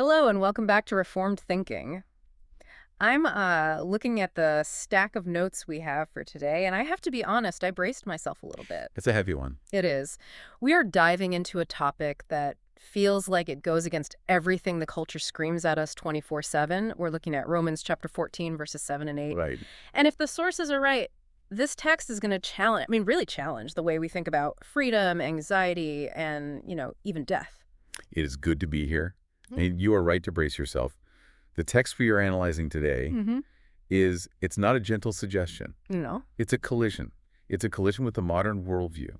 Hello and welcome back to Reformed Thinking. I'm looking at the stack of notes we have for today, and I have to be honest, I braced myself a little bit. It's a heavy one. It is. We are diving into a topic that feels like it goes against everything the culture screams at us 24/7. We're looking at Romans chapter 14, verses 7 and 8. Right. And if the sources are right, this text is going to challenge, really challenge the way we think about freedom, anxiety, and, even death. It is good to be here. And you are right to brace yourself. The text we are analyzing today it's not a gentle suggestion. No. It's a collision. It's a collision with the modern worldview.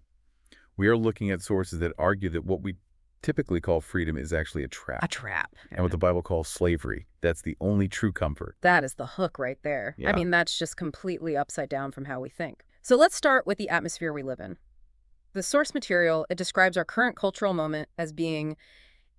We are looking at sources that argue that what we typically call freedom is actually a trap. A trap. And what the Bible calls slavery. That's the only true comfort. That is the hook right there. Yeah. That's just completely upside down from how we think. So let's start with the atmosphere we live in. The source material, it describes our current cultural moment as being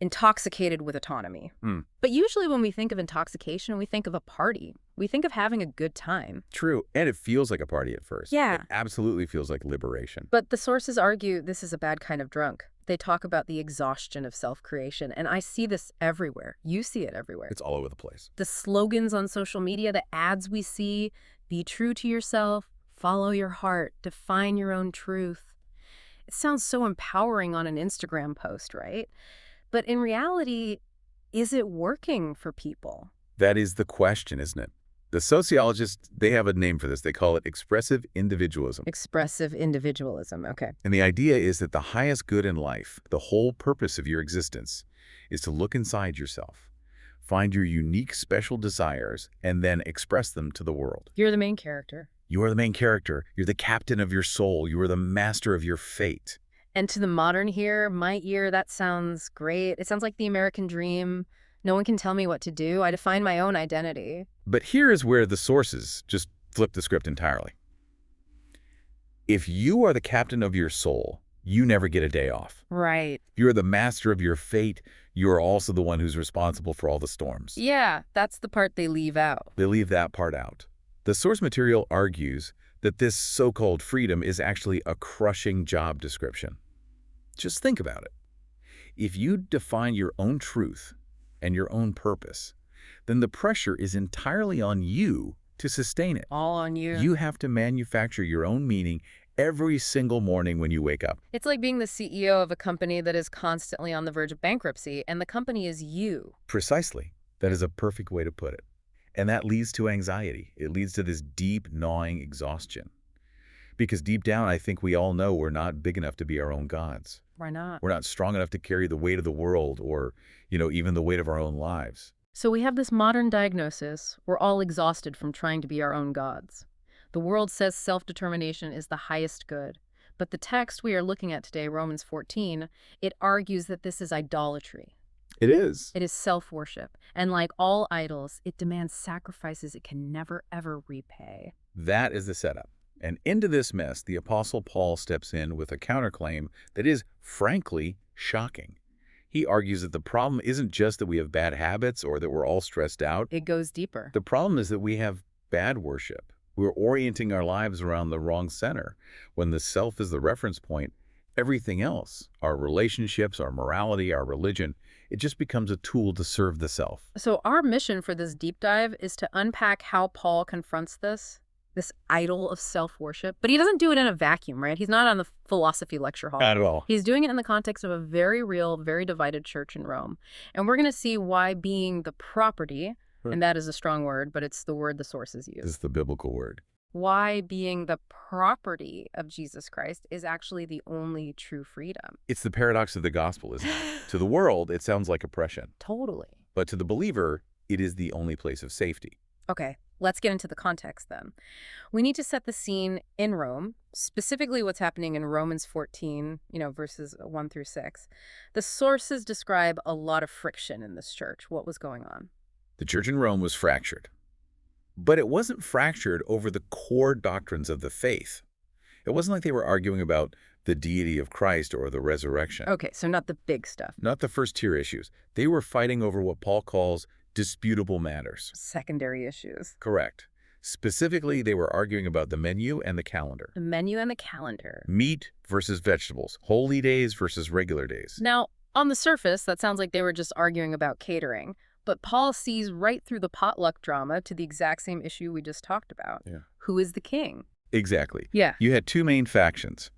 intoxicated with autonomy. But usually when we think of intoxication, we think of a party. We think of having a good time. True. And it feels like a party at first. Yeah. It absolutely feels like liberation. But the sources argue this is a bad kind of drunk. They talk about the exhaustion of self-creation, and I see this everywhere. You see it everywhere. It's all over the place. The slogans on social media, the ads we see, be true to yourself, follow your heart, define your own truth. It sounds so empowering on an Instagram post, right? But in reality, is it working for people? That is the question, isn't it? The sociologists, they have a name for this. They call it expressive individualism. Expressive individualism, okay. And the idea is that the highest good in life, the whole purpose of your existence, is to look inside yourself, find your unique special desires, and then express them to the world. You're the main character. You are the main character. You're the captain of your soul. You are the master of your fate. And to the modern here, my ear, that sounds great. It sounds like the American dream. No one can tell me what to do. I define my own identity. But here is where the sources just flip the script entirely. If you are the captain of your soul, you never get a day off. Right. If you're the master of your fate, you are also the one who's responsible for all the storms. Yeah, that's the part they leave out. They leave that part out. The source material argues that this so-called freedom is actually a crushing job description. Just think about it. If you define your own truth and your own purpose, then the pressure is entirely on you to sustain it. All on you. You have to manufacture your own meaning every single morning when you wake up. It's like being the CEO of a company that is constantly on the verge of bankruptcy, and the company is you. Precisely. That is a perfect way to put it. And that leads to anxiety. It leads to this deep, gnawing exhaustion. Because deep down, I think we all know we're not big enough to be our own gods. Why not? We're not strong enough to carry the weight of the world or, even the weight of our own lives. So we have this modern diagnosis. We're all exhausted from trying to be our own gods. The world says self-determination is the highest good. But the text we are looking at today, Romans 14, it argues that this is idolatry. It is. It is self-worship. And like all idols, it demands sacrifices it can never, ever repay. That is the setup. And into this mess, the Apostle Paul steps in with a counterclaim that is, frankly, shocking. He argues that the problem isn't just that we have bad habits or that we're all stressed out. It goes deeper. The problem is that we have bad worship. We're orienting our lives around the wrong center. When the self is the reference point, everything else, our relationships, our morality, our religion, it just becomes a tool to serve the self. So our mission for this deep dive is to unpack how Paul confronts this idol of self-worship. But he doesn't do it in a vacuum, right? He's not on the philosophy lecture hall. Not at all. He's doing it in the context of a very real, very divided church in Rome. And we're going to see why being the property, and that is a strong word, but it's the word the sources use. This is the biblical word. Why being the property of Jesus Christ is actually the only true freedom. It's the paradox of the gospel, isn't it? To the world, it sounds like oppression. Totally. But to the believer, it is the only place of safety. Okay, let's get into the context then. We need to set the scene in Rome, specifically what's happening in Romans 14, verses 1 through 6. The sources describe a lot of friction in this church. What was going on? The church in Rome was fractured. But it wasn't fractured over the core doctrines of the faith. It wasn't like they were arguing about the deity of Christ or the resurrection. Okay, so not the big stuff. Not the first-tier issues. They were fighting over what Paul calls disputable matters. Secondary issues. Correct. Specifically, they were arguing about the menu and the calendar. The menu and the calendar. Meat versus vegetables. Holy days versus regular days. Now, On the surface, that sounds like they were just arguing about catering, but Paul sees right through the potluck drama to the exact same issue we just talked about. Yeah. Who is the king? Exactly. Yeah. You had two main factions.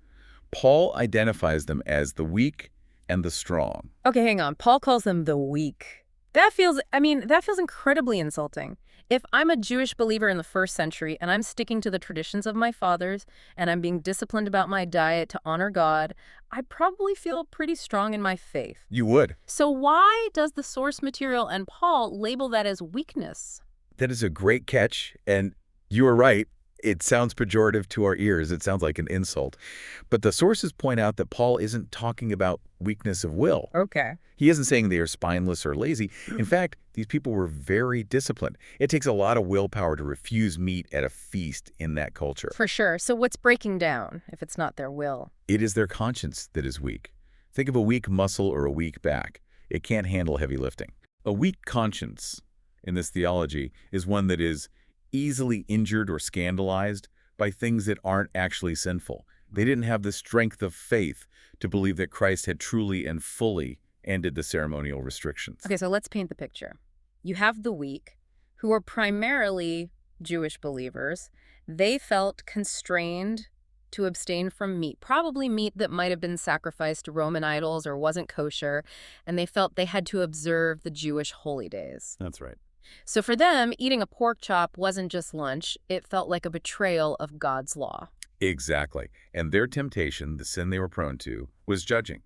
Paul identifies them as the weak and the strong. Okay, hang on. Paul calls them the weak. That feels incredibly insulting. If I'm a Jewish believer in the first century and I'm sticking to the traditions of my fathers and I'm being disciplined about my diet to honor God, I'd probably feel pretty strong in my faith. You would. So why does the source material and Paul label that as weakness? That is a great catch, and you are right. It sounds pejorative to our ears. It sounds like an insult. But the sources point out that Paul isn't talking about weakness of will. Okay. He isn't saying they are spineless or lazy. In fact, these people were very disciplined. It takes a lot of willpower to refuse meat at a feast in that culture. For sure. So what's breaking down if it's not their will? It is their conscience that is weak. Think of a weak muscle or a weak back. It can't handle heavy lifting. A weak conscience in this theology is one that is easily injured or scandalized by things that aren't actually sinful. They didn't have the strength of faith to believe that Christ had truly and fully ended the ceremonial restrictions. Okay, so let's paint the picture. You have the weak, who are primarily Jewish believers. They felt constrained to abstain from meat, probably meat that might have been sacrificed to Roman idols or wasn't kosher, and they felt they had to observe the Jewish holy days. That's right. So for them, eating a pork chop wasn't just lunch. It felt like a betrayal of God's law. Exactly. And their temptation, the sin they were prone to, was judging.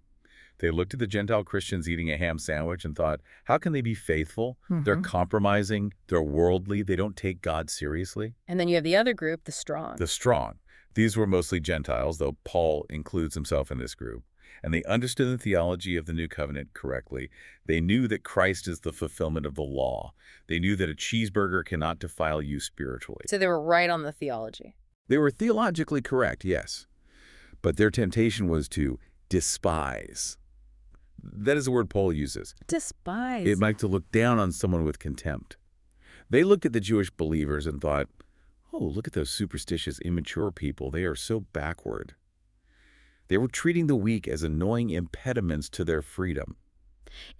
They looked at the Gentile Christians eating a ham sandwich and thought, how can they be faithful? They're compromising. They're worldly. They don't take God seriously. And then you have the other group, the strong. The strong. These were mostly Gentiles, though Paul includes himself in this group. And they understood the theology of the New Covenant correctly. They knew that Christ is the fulfillment of the law. They knew that a cheeseburger cannot defile you spiritually. So they were right on the theology. They were theologically correct, yes. But their temptation was to despise. That is the word Paul uses. Despise. It meant to look down on someone with contempt. They looked at the Jewish believers and thought, oh, look at those superstitious, immature people. They are so backward. They were treating the weak as annoying impediments to their freedom.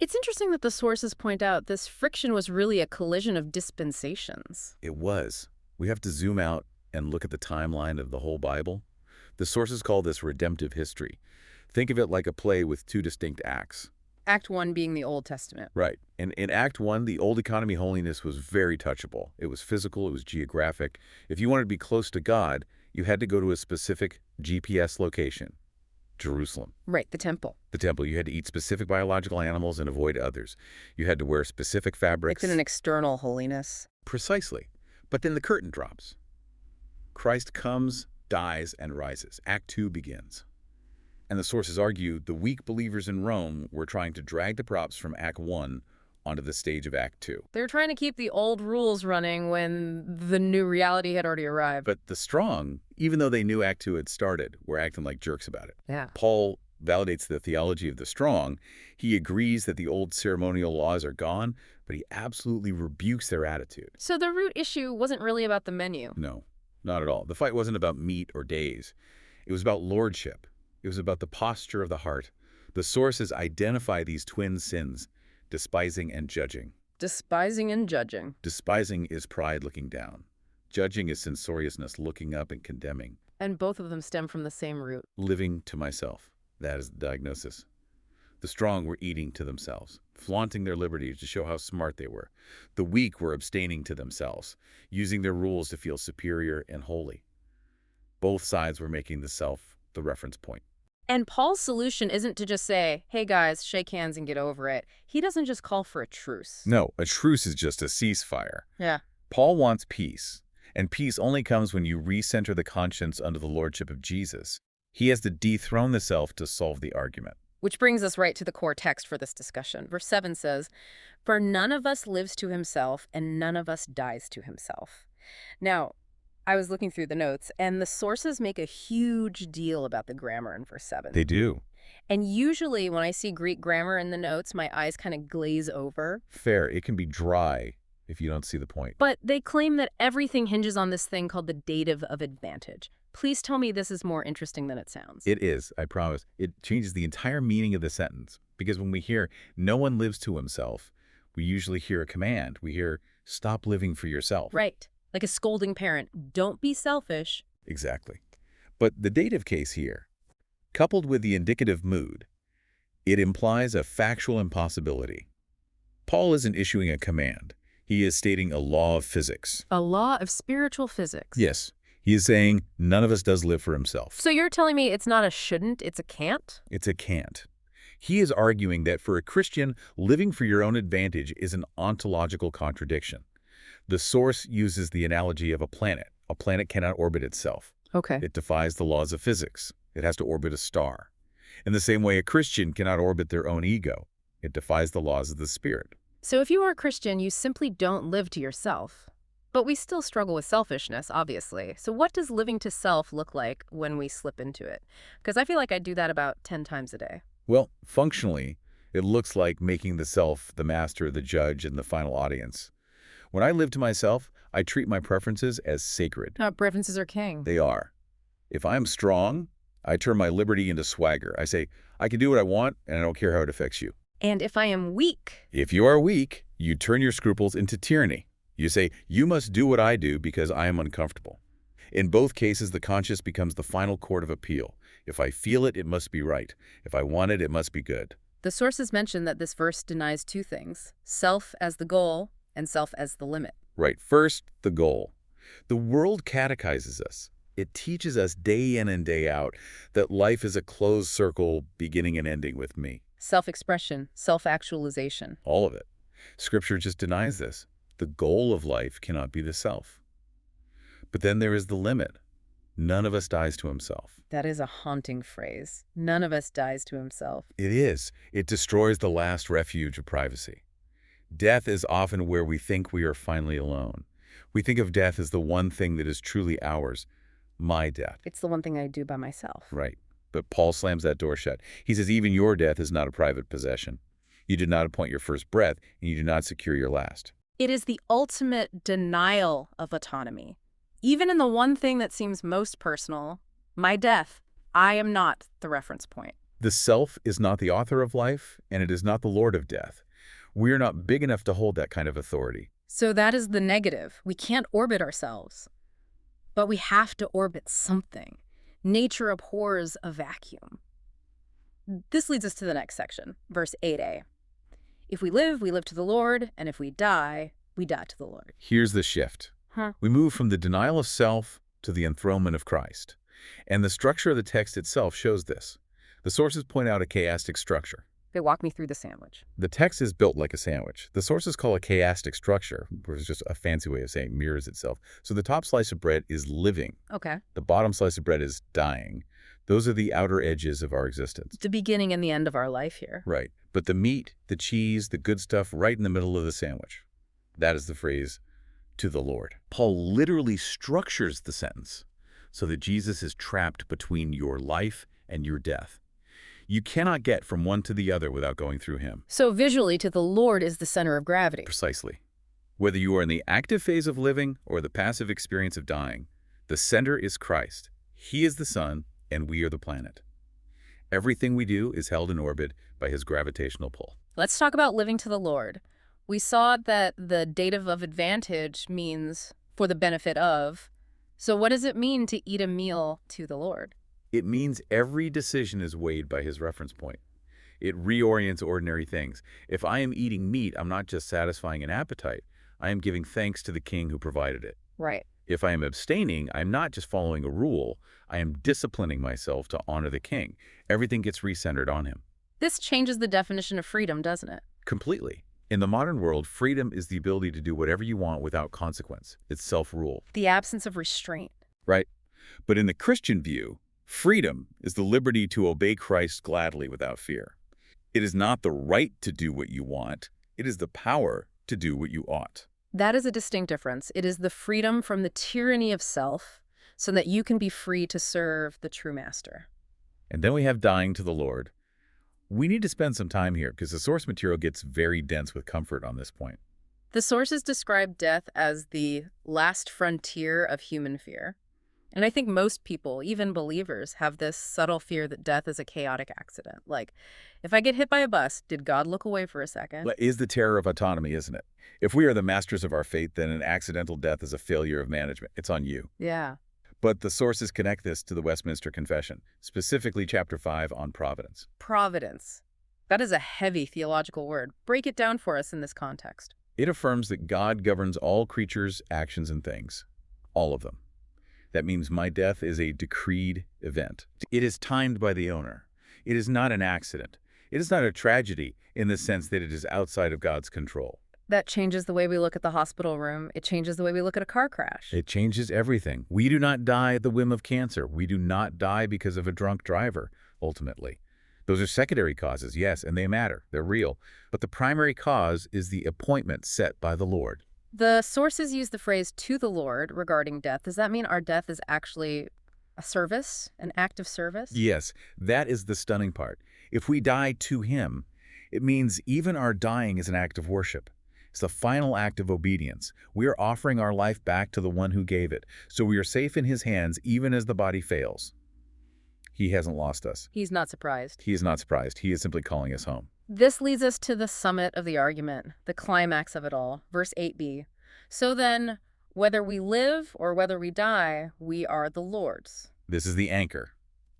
It's interesting that the sources point out this friction was really a collision of dispensations. It was. We have to zoom out and look at the timeline of the whole Bible. The sources call this redemptive history. Think of it like a play with two distinct acts. Act 1 being the Old Testament. Right. And in Act 1, the old economy holiness was very touchable. It was physical. It was geographic. If you wanted to be close to God, you had to go to a specific GPS location. Jerusalem. Right, the temple. The temple. You had to eat specific biological animals and avoid others. You had to wear specific fabrics. It's an external holiness. Precisely. But then the curtain drops. Christ comes, dies, and rises. Act 2 begins. And the sources argue the weak believers in Rome were trying to drag the props from Act 1 onto the stage of Act 2. They were trying to keep the old rules running when the new reality had already arrived. But the strong, even though they knew Act 2 had started, were acting like jerks about it. Yeah. Paul validates the theology of the strong. He agrees that the old ceremonial laws are gone, but he absolutely rebukes their attitude. So the root issue wasn't really about the menu. No, not at all. The fight wasn't about meat or days. It was about lordship. It was about the posture of the heart. The sources identify these twin sins, despising and judging. Despising and judging. Despising is pride looking down. Judging is censoriousness looking up and condemning. And both of them stem from the same root. Living to myself. That is the diagnosis. The strong were eating to themselves, flaunting their liberty to show how smart they were. The weak were abstaining to themselves, using their rules to feel superior and holy. Both sides were making the self the reference point. And Paul's solution isn't to just say, hey guys, shake hands and get over it. He doesn't just call for a truce. No, a truce is just a ceasefire. Yeah. Paul wants peace, and peace only comes when you recenter the conscience under the lordship of Jesus. He has to dethrone the self to solve the argument. Which brings us right to the core text for this discussion. Verse 7 says, for none of us lives to himself, and none of us dies to himself. Now, I was looking through the notes, and the sources make a huge deal about the grammar in verse 7. They do. And usually when I see Greek grammar in the notes, my eyes kind of glaze over. Fair. It can be dry if you don't see the point. But they claim that everything hinges on this thing called the dative of advantage. Please tell me this is more interesting than it sounds. It is, I promise. It changes the entire meaning of the sentence. Because when we hear no one lives to himself, we usually hear a command. We hear stop living for yourself. Right. Like a scolding parent. Don't be selfish. Exactly. But the dative case here, coupled with the indicative mood, it implies a factual impossibility. Paul isn't issuing a command. He is stating a law of physics. A law of spiritual physics. Yes, he is saying none of us does live for himself. So you're telling me it's not a shouldn't, it's a can't? It's a can't. He is arguing that for a Christian, living for your own advantage is an ontological contradiction. The source uses the analogy of a planet. A planet cannot orbit itself. Okay. It defies the laws of physics. It has to orbit a star. In the same way, a Christian cannot orbit their own ego. It defies the laws of the spirit. So if you are a Christian, you simply don't live to yourself. But we still struggle with selfishness, obviously. So what does living to self look like when we slip into it? Because I feel like I do that about 10 times a day. Well, functionally, it looks like making the self the master, the judge, and the final audience. When I live to myself, I treat my preferences as sacred. Preferences are king. They are. If I'm strong, I turn my liberty into swagger. I say, I can do what I want, and I don't care how it affects you. And if I am weak? If you are weak, you turn your scruples into tyranny. You say, you must do what I do because I am uncomfortable. In both cases, the conscience becomes the final court of appeal. If I feel it, it must be right. If I want it, it must be good. The sources mention that this verse denies two things, self as the goal and self as the limit. Right. First, the goal. The world catechizes us. It teaches us day in and day out that life is a closed circle beginning and ending with me. Self-expression, self-actualization. All of it. Scripture just denies this. The goal of life cannot be the self. But then there is the limit. None of us dies to himself. That is a haunting phrase. None of us dies to himself. It is. It destroys the last refuge of privacy. Death is often where we think we are finally alone. We think of death as the one thing that is truly ours, my death. It's the one thing I do by myself. Right. But Paul slams that door shut. He says even your death is not a private possession. You did not appoint your first breath, and you do not secure your last. It is the ultimate denial of autonomy. Even in the one thing that seems most personal, my death, I am not the reference point. The self is not the author of life, and it is not the Lord of death. We are not big enough to hold that kind of authority. So that is the negative. We can't orbit ourselves. But we have to orbit something. Nature abhors a vacuum. This leads us to the next section, verse 8a. If we live to the Lord, and if we die to the Lord. Here's the shift. We move from the denial of self to the enthronement of Christ. And the structure of the text itself shows this. The sources point out a chiastic structure. Okay, walk me through the sandwich. The text is built like a sandwich. The sources call it chiastic structure, which is just a fancy way of saying mirrors itself. So the top slice of bread is living. Okay. The bottom slice of bread is dying. Those are the outer edges of our existence. The beginning and the end of our life here. Right. But the meat, the cheese, the good stuff right in the middle of the sandwich. That is the phrase, to the Lord. Paul literally structures the sentence so that Jesus is trapped between your life and your death. You cannot get from one to the other without going through him. So visually, to the Lord is the center of gravity. Precisely. Whether you are in the active phase of living or the passive experience of dying, the center is Christ. He is the sun, and we are the planet. Everything we do is held in orbit by his gravitational pull. Let's talk about living to the Lord. We saw that the dative of advantage means for the benefit of. So what does it mean to eat a meal to the Lord? It means every decision is weighed by his reference point. It reorients ordinary things. If I am eating meat, I'm not just satisfying an appetite. I am giving thanks to the king who provided it. Right. If I am abstaining, I'm not just following a rule. I am disciplining myself to honor the king. Everything gets recentered on him. This changes the definition of freedom, doesn't it? Completely. In the modern world, freedom is the ability to do whatever you want without consequence. It's self-rule. The absence of restraint. Right. But in the Christian view, freedom is the liberty to obey Christ gladly without fear. It is not the right to do what you want. It is the power to do what you ought. That is a distinct difference. It is the freedom from the tyranny of self so that you can be free to serve the true master. And then we have dying to the Lord. We need to spend some time here because the source material gets very dense with comfort on this point. The sources describe death as the last frontier of human fear. And I think most people, even believers, have this subtle fear that death is a chaotic accident. Like, if I get hit by a bus, did God look away for a second? Is the terror of autonomy, isn't it? If we are the masters of our fate, then an accidental death is a failure of management. It's on you. Yeah. But the sources connect this to the Westminster Confession, specifically Chapter 5 on providence. Providence. That is a heavy theological word. Break it down for us in this context. It affirms that God governs all creatures' actions and things. All of them. That means my death is a decreed event. It is timed by the owner. It is not an accident. It is not a tragedy in the sense that it is outside of God's control. That changes the way we look at the hospital room. It changes the way we look at a car crash. It changes everything. We do not die at the whim of cancer. We do not die because of a drunk driver, ultimately. Those are secondary causes, yes, and they matter. They're real. But the primary cause is the appointment set by the Lord. The sources use the phrase "to the Lord" regarding death. Does that mean our death is actually a service, an act of service? Yes, that is the stunning part. If we die to Him, it means even our dying is an act of worship. It's the final act of obedience. We are offering our life back to the one who gave it, so we are safe in His hands even as the body fails. He hasn't lost us. He's not surprised. He is not surprised. He is simply calling us home. This leads us to the summit of the argument, the climax of it all, verse 8b. So then, whether we live or whether we die, we are the Lord's. This is the anchor.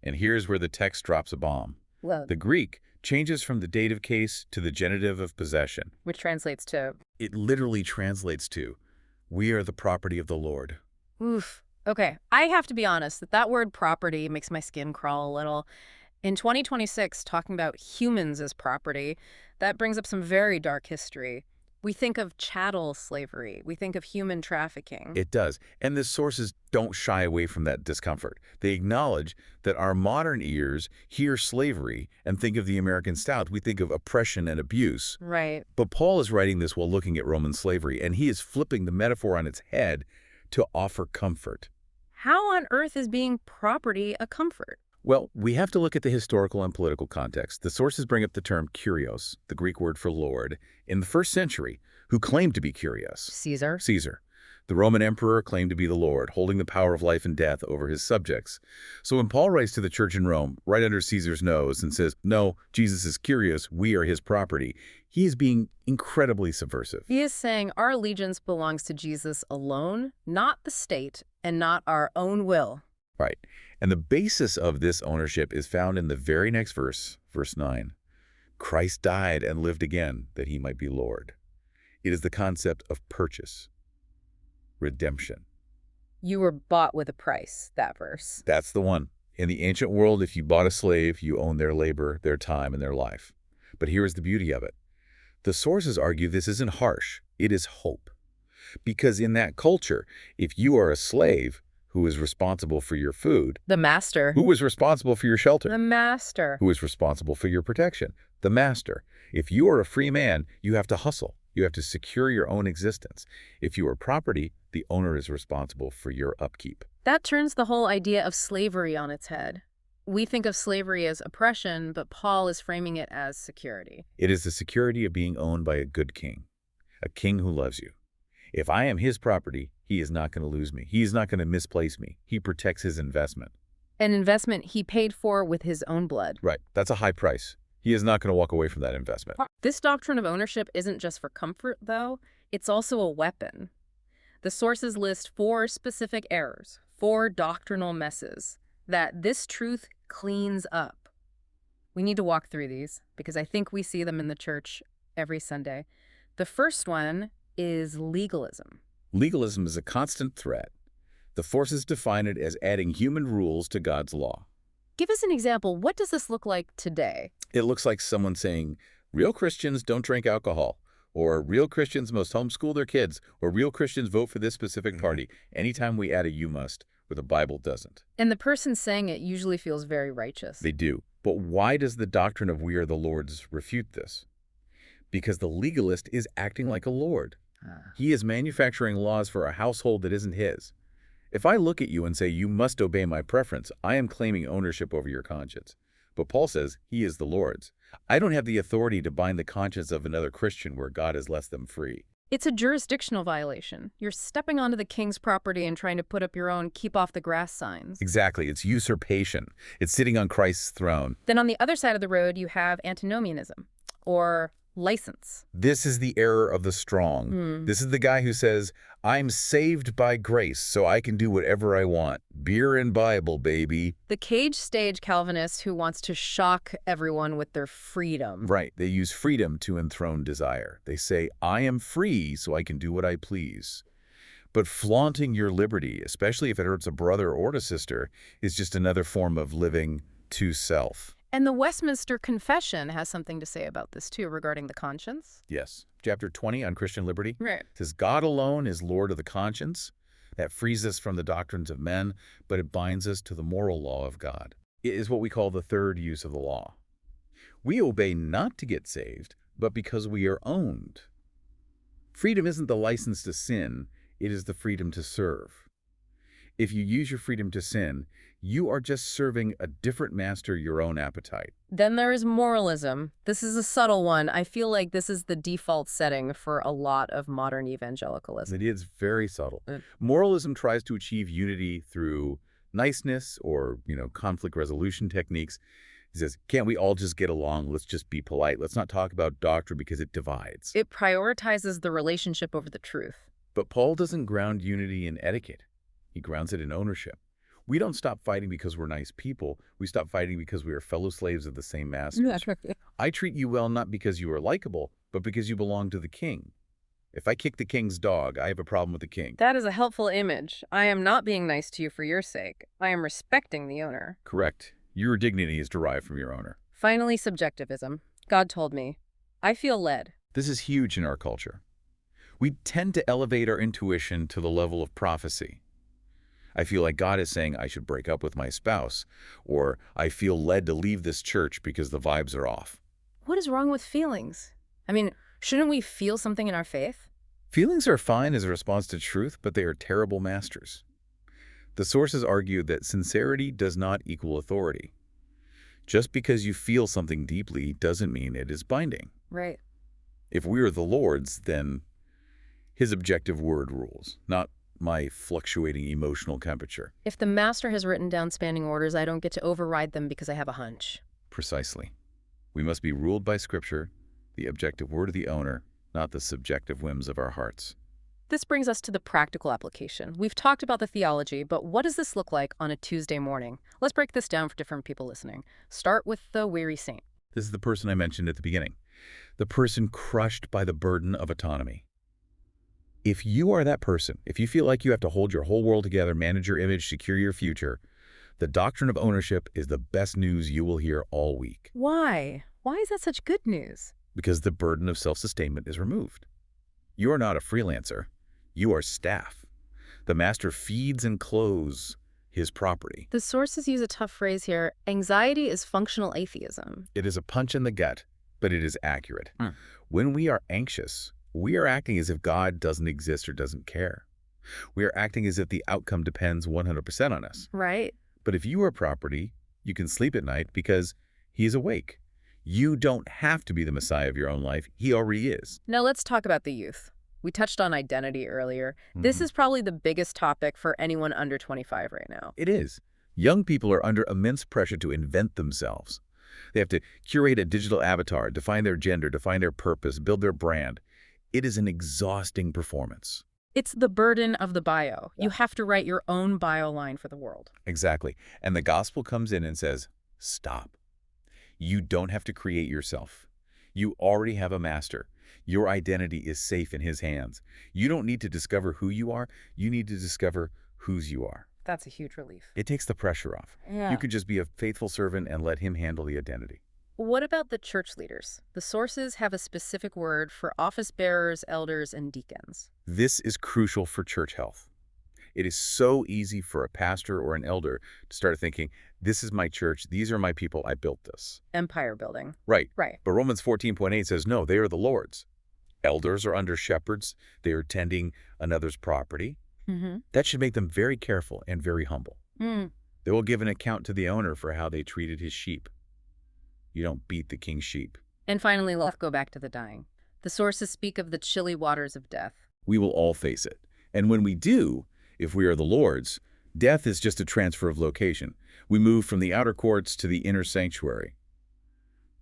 And here's where the text drops a bomb. Well, The Greek changes from the dative case to the genitive of possession. which translates to, It literally translates to, we are the property of the Lord. oof. Okay, I have to be honest that word property makes my skin crawl a little. In 2026, talking about humans as property, that brings up some very dark history. We think of chattel slavery. We think of human trafficking. It does. And the sources don't shy away from that discomfort. They acknowledge that our modern ears hear slavery and think of the American South. We think of oppression and abuse. Right. But Paul is writing this while looking at Roman slavery, and he is flipping the metaphor on its head to offer comfort. How on earth is being property a comfort? Well, we have to look at the historical and political context. The sources bring up the term kurios, the Greek word for Lord, in the first century, who claimed to be kurios. Caesar. Caesar. The Roman emperor claimed to be the Lord, holding the power of life and death over his subjects. So when Paul writes to the church in Rome, right under Caesar's nose, and says, no, Jesus is kurios, we are his property, he is being incredibly subversive. He is saying our allegiance belongs to Jesus alone, not the state, and not our own will. Right. And the basis of this ownership is found in the very next verse, verse 9. Christ died and lived again that he might be Lord. It is the concept of purchase, redemption. You were bought with a price, that verse. That's the one. In the ancient world, if you bought a slave, you owned their labor, their time, and their life. But here is the beauty of it. The sources argue this isn't harsh. It is hope. Because in that culture, if you are a slave who is responsible for your food, The master. who is responsible for your shelter? The master. Who is responsible for your protection? The master. If you are a free man, you have to hustle. You have to secure your own existence. If you are property, the owner is responsible for your upkeep. That turns the whole idea of slavery on its head. We think of slavery as oppression, but Paul is framing it as security. It is the security of being owned by a good king, a king who loves you. If I am his property, he is not going to lose me. He is not going to misplace me. He protects his investment. An investment he paid for with his own blood. Right. That's a high price. He is not going to walk away from that investment. This doctrine of ownership isn't just for comfort, though. It's also a weapon. The sources list 4 specific errors, 4 doctrinal messes, that this truth cleans up. We need to walk through these because I think we see them in the church every Sunday. The first one is legalism. Legalism is a constant threat. The forces define it as adding human rules to God's law. Give us an example. What does this look like today? It looks like someone saying, real Christians don't drink alcohol, or real Christians must homeschool their kids, or real Christians vote for this specific party. Anytime we add a you must, where the Bible doesn't. And the person saying it usually feels very righteous. They do. But why does the doctrine of we are the Lord's refute this? Because the legalist is acting like a lord. He is manufacturing laws for a household that isn't his. If I look at you and say you must obey my preference, I am claiming ownership over your conscience. But Paul says he is the Lord's. I don't have the authority to bind the conscience of another Christian where God has left them free. It's a jurisdictional violation. You're stepping onto the king's property and trying to put up your own keep off the grass signs. Exactly. It's usurpation. It's sitting on Christ's throne. Then on the other side of the road, you have antinomianism, or license. This is the error of the strong. This is the guy who says, I'm saved by grace, so I can do whatever I want. Beer and Bible, baby. The cage stage Calvinist who wants to shock everyone with their freedom. Right. They use freedom to enthrone desire. They say, I am free, so I can do what I please. But flaunting your liberty, especially if it hurts a brother or a sister, is just another form of living to self. And the Westminster Confession has something to say about this, too, regarding the conscience. Yes. Chapter 20 on Christian liberty. Right. It says, God alone is Lord of the conscience. That frees us from the doctrines of men, but it binds us to the moral law of God. It is what we call the third use of the law. We obey not to get saved, but because we are owned. Freedom isn't the license to sin, it is the freedom to serve. If you use your freedom to sin, you are just serving a different master your own appetite. Then there is moralism. This is a subtle one. I feel like this is the default setting for a lot of modern evangelicalism. It is very subtle. Moralism tries to achieve unity through niceness or, conflict resolution techniques. He says, can't we all just get along? Let's just be polite. Let's not talk about doctrine because it divides. It prioritizes the relationship over the truth. But Paul doesn't ground unity in etiquette. He grounds it in ownership. We don't stop fighting because we're nice people. We stop fighting because we are fellow slaves of the same masters. I treat you well not because you are likable, but because you belong to the king. If I kick the king's dog, I have a problem with the king. That is a helpful image. I am not being nice to you for your sake. I am respecting the owner. Correct. Your dignity is derived from your owner. Finally, subjectivism. God told me. I feel led. This is huge in our culture. We tend to elevate our intuition to the level of prophecy. I feel like God is saying I should break up with my spouse, or I feel led to leave this church because the vibes are off. What is wrong with feelings? I mean, shouldn't we feel something in our faith? Feelings are fine as a response to truth, but they are terrible masters. The sources argue that sincerity does not equal authority. Just because you feel something deeply doesn't mean it is binding. Right. If we are the Lord's, then his objective word rules, not my fluctuating emotional temperature. If the master has written down standing orders, I don't get to override them because I have a hunch. Precisely. We must be ruled by Scripture, the objective word of the owner, not the subjective whims of our hearts. This brings us to the practical application. We've talked about the theology, but what does this look like on a Tuesday morning? Let's break this down for different people listening. Start with the weary saint. This is the person I mentioned at the beginning. The person crushed by the burden of autonomy. If you are that person, if you feel like you have to hold your whole world together, manage your image, secure your future, the doctrine of ownership is the best news you will hear all week. Why? Why is that such good news? Because the burden of self-sustainment is removed. You are not a freelancer. You are staff. The master feeds and clothes his property. The sources use a tough phrase here. Anxiety is functional atheism. It is a punch in the gut, but it is accurate. When we are anxious, we are acting as if God doesn't exist or doesn't care. We are acting as if the outcome depends 100% on us. Right. But if you are property, you can sleep at night because he is awake. You don't have to be the Messiah of your own life. He already is. Now let's talk about the youth. We touched on identity earlier. This is probably the biggest topic for anyone under 25 right now. It is. Young people are under immense pressure to invent themselves. They have to curate a digital avatar, define their gender, define their purpose, build their brand. It is an exhausting performance. It's the burden of the bio. You have to write your own bio line for the world. Exactly. And the gospel comes in and says, stop. You don't have to create yourself. You already have a master. Your identity is safe in his hands. You don't need to discover who you are. You need to discover whose you are. That's a huge relief. It takes the pressure off. Yeah. You can just be a faithful servant and let him handle the identity. What about the church leaders? The sources have a specific word for office bearers, elders, and deacons. This is crucial for church health. It is so easy for a pastor or an elder to start thinking, this is my church, these are my people, I built this. Empire building. Right. Right. But Romans 14:8 says, no, they are the Lord's. Elders are under shepherds. They are tending another's property. That should make them very careful and very humble. They will give an account to the owner for how they treated his sheep. You don't beat the king's sheep. And finally, let's go back to the dying. The sources speak of the chilly waters of death. We will all face it. And when we do, if we are the Lord's, death is just a transfer of location. We move from the outer courts to the inner sanctuary.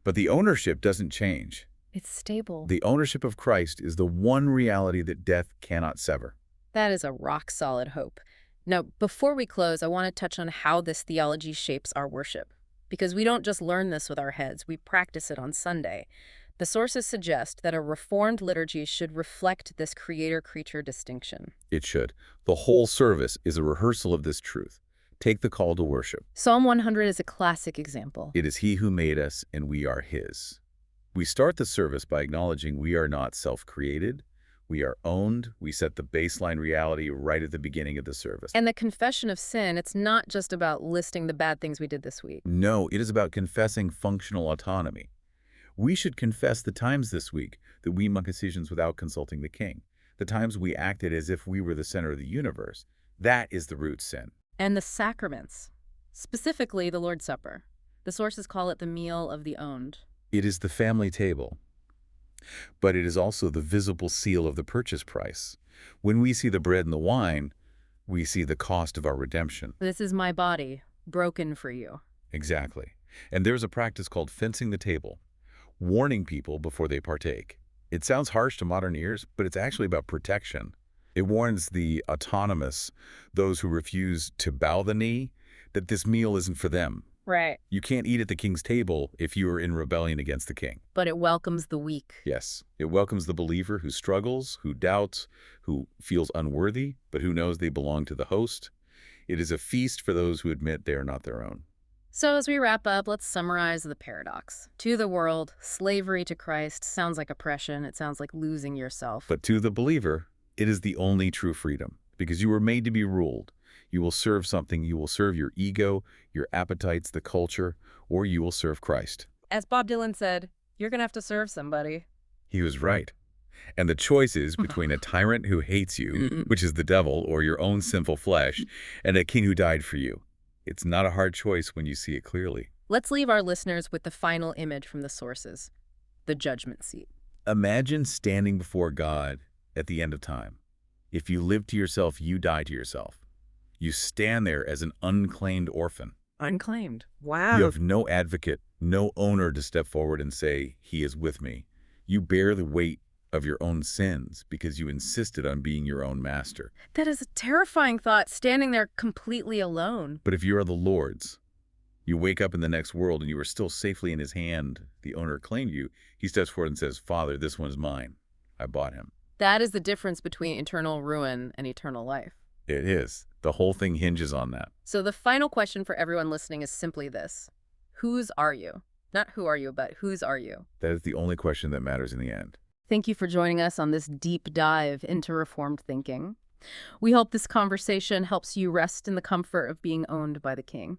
But the ownership doesn't change. It's stable. The ownership of Christ is the one reality that death cannot sever. That is a rock-solid hope. Now, before we close, I want to touch on how this theology shapes our worship. Because we don't just learn this with our heads, we practice it on Sunday. The sources suggest that a reformed liturgy should reflect this creator-creature distinction. It should. The whole service is a rehearsal of this truth. Take the call to worship. Psalm 100 is a classic example. It is He who made us, and we are His. We start the service by acknowledging we are not self-created. We are owned. We set the baseline reality right at the beginning of the service. And the confession of sin, it's not just about listing the bad things we did this week. No, it is about confessing functional autonomy. We should confess the times this week that we make decisions without consulting the King, the times we acted as if we were the center of the universe. That is the root sin. And the sacraments, specifically the Lord's Supper. The sources call it the meal of the owned. It is the family table, but it is also the visible seal of the purchase price. When we see the bread and the wine, we see the cost of our redemption. This is my body, broken for you. Exactly. And there's a practice called fencing the table, warning people before they partake. It sounds harsh to modern ears, but it's actually about protection. It warns the autonomous, those who refuse to bow the knee, that this meal isn't for them. Right. You can't eat at the king's table if you are in rebellion against the king. But it welcomes the weak. Yes, it welcomes the believer who struggles, who doubts, who feels unworthy, but who knows they belong to the host. It is a feast for those who admit they are not their own. So as we wrap up, let's summarize the paradox. To the world, slavery to Christ sounds like oppression. It sounds like losing yourself. But to the believer, it is the only true freedom, because you were made to be ruled. You will serve something. You will serve your ego, your appetites, the culture, or you will serve Christ. As Bob Dylan said, you're going to have to serve somebody. He was right. And the choice is between a tyrant who hates you, which is the devil, or your own sinful flesh, and a king who died for you. It's not a hard choice when you see it clearly. Let's leave our listeners with the final image from the sources, the judgment seat. Imagine standing before God at the end of time. If you live to yourself, you die to yourself. You stand there as an unclaimed orphan. Unclaimed. Wow. You have no advocate, no owner to step forward and say, He is with me. You bear the weight of your own sins because you insisted on being your own master. That is a terrifying thought, standing there completely alone. But if you are the Lord's, you wake up in the next world and you are still safely in His hand. The owner claimed you. He steps forward and says, Father, this one's mine. I bought him. That is the difference between eternal ruin and eternal life. It is. The whole thing hinges on that. So the final question for everyone listening is simply this. Whose are you? Not who are you, but whose are you? That is the only question that matters in the end. Thank you for joining us on this deep dive into Reformed thinking. We hope this conversation helps you rest in the comfort of being owned by the King.